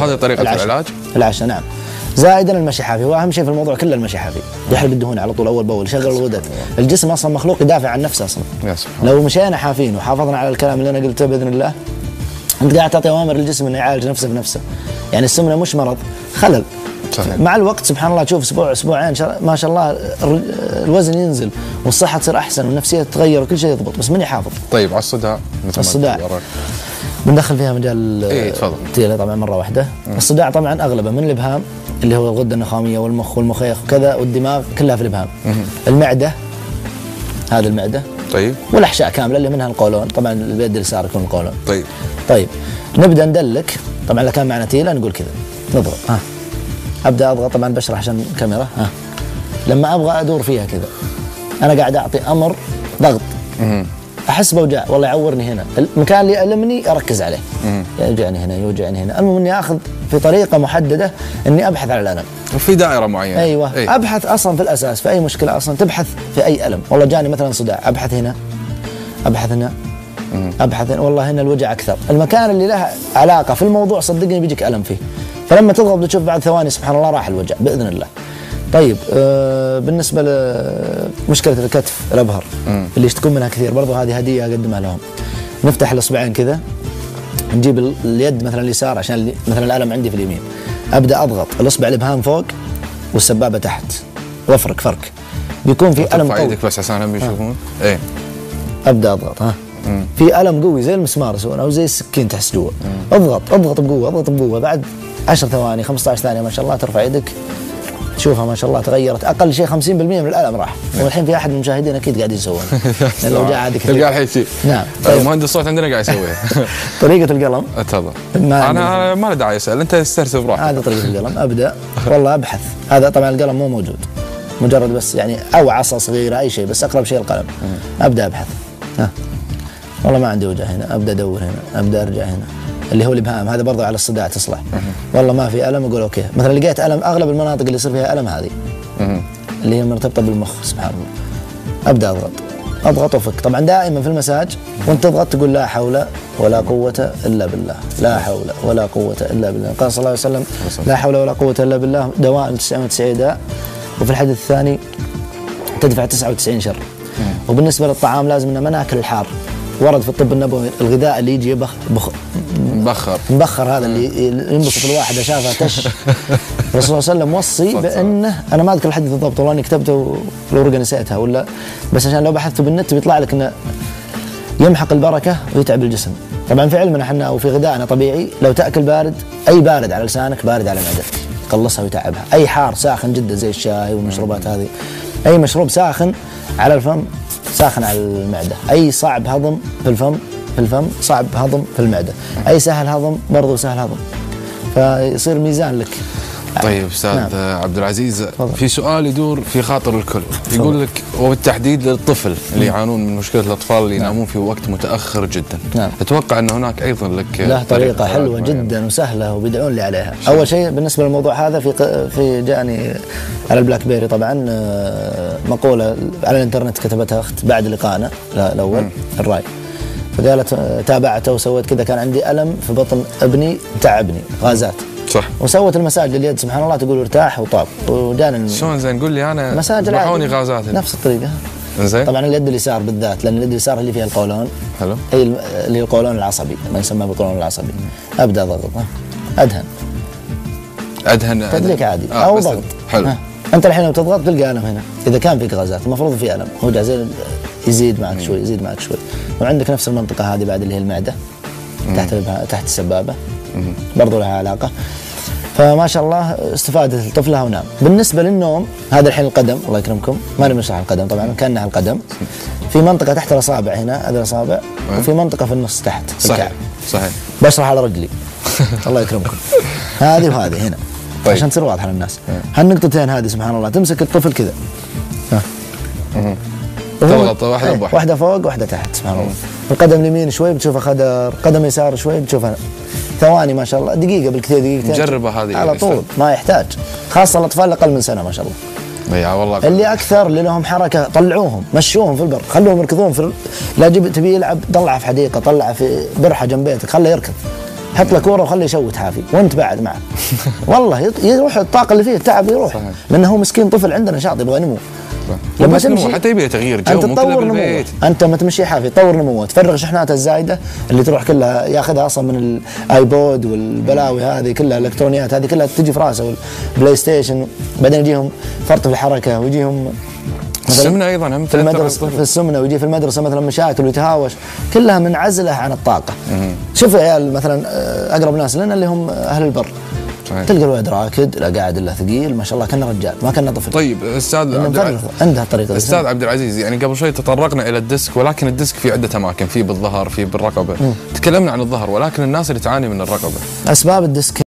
هذه طريقة العلاج؟ العشاء نعم. زائدا المشي حافي، هو اهم شيء في الموضوع كله المشي حافي، يحرق الدهون على طول اول باول، يشغل الغدد. الجسم اصلا مخلوق يدافع عن نفسه اصلا. لو مشينا حافين وحافظنا على الكلام اللي انا قلته باذن الله، انت قاعد تعطي اوامر للجسم انه يعالج نفسه بنفسه. يعني السمنه مش مرض، خلل. صحيح. مع الوقت سبحان الله تشوف اسبوع اسبوعين ما شاء الله الوزن ينزل والصحه تصير احسن والنفسيه تتغير وكل شيء يضبط، بس من يحافظ. طيب على الصداع، الصداع بندخل فيها مجال تفضل. طبعا مره واحده. الصداع طبعا اغلبه من الابهام اللي هو الغده النخاميه والمخ والمخيخ وكذا والدماغ، كلها في الابهام. المعده، هذه المعده. طيب. والاحشاء كامله اللي منها القولون، طبعا اليد اليسار يكون القولون. طيب نبدا ندلك، طبعا اذا كان معنا تيله نقول كذا نضغط. ابدا اضغط، طبعا بشرح عشان الكاميرا. لما ابغى ادور فيها كذا انا قاعد اعطي امر ضغط. احس بوجع والله يعورني هنا، المكان اللي يألمني اركز عليه. يوجعني هنا يوجعني هنا، المهم اني اخذ في طريقه محدده اني ابحث على الالم. وفي دائره معينه. ايوه. ابحث اصلا في الاساس في اي مشكله اصلا تبحث في اي الم، والله جاني مثلا صداع ابحث هنا ابحث هنا ابحث هنا، والله هنا الوجع اكثر، المكان اللي له علاقه في الموضوع صدقني بيجيك الم فيه. فلما تضغط بتشوف بعد ثواني سبحان الله راح الوجع باذن الله. طيب بالنسبه لمشكله الكتف الابهر اللي يشتكون منها كثير، برضو هذه هديه اقدمها لهم. نفتح الاصبعين كذا، نجيب اليد مثلا اليسار عشان مثلا الالم عندي في اليمين، ابدا اضغط الاصبع الابهام فوق والسبابه تحت وافرك فرك، بيكون في الم قوي. ايدك بس عشان يشوفون. ابدا اضغط في الم قوي زي المسمار يسوون او زي السكين تحس جوا. اضغط بقوه، اضغط بقوه، بعد 10 ثواني 15 ثانيه ما شاء الله ترفع يدك تشوفها ما شاء الله تغيرت، اقل شيء 50% من الالم راح. والحين في احد من المشاهدين اكيد قاعد يسوون لو جاء عادي تلقاه الحين شيء. نعم. مهندس الصوت عندنا قاعد يسويها. طريقه القلم تفضل. انا ما له داعي اسال، انت استرسل براحتك. هذه طريقه القلم. ابدا والله ابحث، هذا طبعا القلم مو موجود، مجرد بس يعني او عصا صغيره اي شيء، بس اقرب شيء القلم. ابدا ابحث، والله ما عندي وجع هنا، ابدا ادور هنا، ابدا ارجع هنا، اللي هو الابهام هذا برضه على الصداع تصلح. والله ما في الم، اقول اوكي، مثلا لقيت الم اغلب المناطق اللي يصير فيها الم هذه اللي هي مرتبطه بالمخ سبحان الله. ابدا اضغط وافك. طبعا دائما في المساج وانت تضغط تقول لا حول ولا قوه الا بالله، لا حول ولا قوه الا بالله. قال صلى الله عليه وسلم لا حول ولا قوه الا بالله دواء 99 داء، وفي الحديث الثاني تدفع 99 شر. وبالنسبه للطعام لازم ان ما ناكل الحار، ورد في الطب النبوي الغذاء اللي يجي مبخر هذا اللي ينبسط الواحد شافه تش. الرسول صلى الله عليه وسلم وصي بانه، انا ما اذكر الحديث بالضبط والله اني كتبته الورقه نسيتها ولا، بس عشان لو بحثته بالنت بيطلع لك انه يمحق البركه ويتعب الجسم. طبعا في علمنا احنا وفي غذائنا طبيعي، لو تاكل بارد، اي بارد على لسانك بارد على معدتك، يقلصها ويتعبها. اي حار ساخن جدا زي الشاي والمشروبات هذه، اي مشروب ساخن على الفم ساخن على المعده، اي صعب هضم في الفم صعب هضم في المعده، اي سهل هضم برضو سهل هضم، فيصير ميزان لك. طيب استاذ عبد العزيز، في سؤال يدور في خاطر الكل، يقول لك وبالتحديد للطفل اللي يعانون من مشكله الاطفال اللي ينامون في وقت متاخر جدا. اتوقع ان هناك ايضا لك له طريقه حلوه جدا وسهله وبيدعون لي عليها. اول شيء بالنسبه للموضوع هذا في جاني على البلاك بيري طبعا مقوله على الانترنت كتبتها اخت بعد لقائنا الاول الراي، فقالت تابعته وسويت كذا، كان عندي الم في بطن ابني تعبني غازات صح، وسوت المساج لليد سبحان الله تقول ارتاح وطاب وجاني شلون زين قول لي انا مساج راحوني غازات نفس الطريقه. زين. طبعا اليد اليسار بالذات لان اليد اليسار اللي فيها القولون، حلو، هي اللي القولون العصبي ما يسمى بالقولون العصبي. ابدا اضغط ادهن تدليك عادي او ضغط. حلو. انت الحين لو تضغط تلقى الم هنا، اذا كان فيك غازات المفروض في الم، وجع زي يزيد معك شوي يزيد معك شوي، وعندك نفس المنطقه هذه بعد اللي هي المعده تحت السبابه برضو لها علاقه. فما شاء الله استفادت الطفل لها ونام. بالنسبه للنوم هذا الحين القدم، الله يكرمكم ما نمسح القدم طبعا كانها القدم، في منطقه تحت الاصابع هنا هذه الاصابع، وفي منطقه في النص تحت صحيح صحيح. بشرح على رجلي الله يكرمكم هذه وهذه هنا. طيب. عشان تصير واضحه للناس هالنقطتين هذه سبحان الله تمسك الطفل كذا تضغط واحده بواحده، واحده فوق واحده تحت سبحان الله. القدم اليمين شوي بتشوفها خدر، قدم يسار شوي بتشوفها ثواني ما شاء الله، دقيقه بالكثير دقيقتين نجربها هذه على طول ما يحتاج، خاصه الاطفال اقل من سنه ما شاء الله. يا والله اللي اكثر اللي لهم حركه طلعوهم مشوهم في البر، خلوهم يركضون لا تبي يلعب طلعه في حديقه، طلعه في برحه جنب بيتك خله يركض حط له كوره وخليه يشوت حافي وانت بعد معه. والله يروح الطاقه اللي فيه التعب يروح. صحيح. لانه هو مسكين طفل عنده نشاط يبغى نمو. لما تمشي حتى يبي تغيير جو، انت تطور نموه، انت ما تمشي حافي تطور نموه، تفرغ شحناته الزايده اللي تروح كلها ياخذها اصلا من الايبود والبلاوي هذه كلها الالكترونيات هذه كلها تجي في راسه والبلاي ستيشن، بعدين يجيهم فرط في الحركه ويجيهم السمنه ايضا هم في المدرسه في السمنه، ويجي في المدرسه مثلا مشاكل ويتهاوش، كلها من عزله عن الطاقه. شوف عيال مثلا اقرب ناس لنا اللي هم اهل البر، صحيح. تلقى الولد راكد لا قاعد الا ثقيل ما شاء الله كانه رجال ما كان طفل. طيب استاذ عنده طريقه. استاذ عبد العزيز، يعني قبل شوي تطرقنا الى الديسك، ولكن الديسك في عده اماكن، في بالظهر، في بالرقبه. تكلمنا عن الظهر، ولكن الناس اللي تعاني من الرقبه اسباب الديسك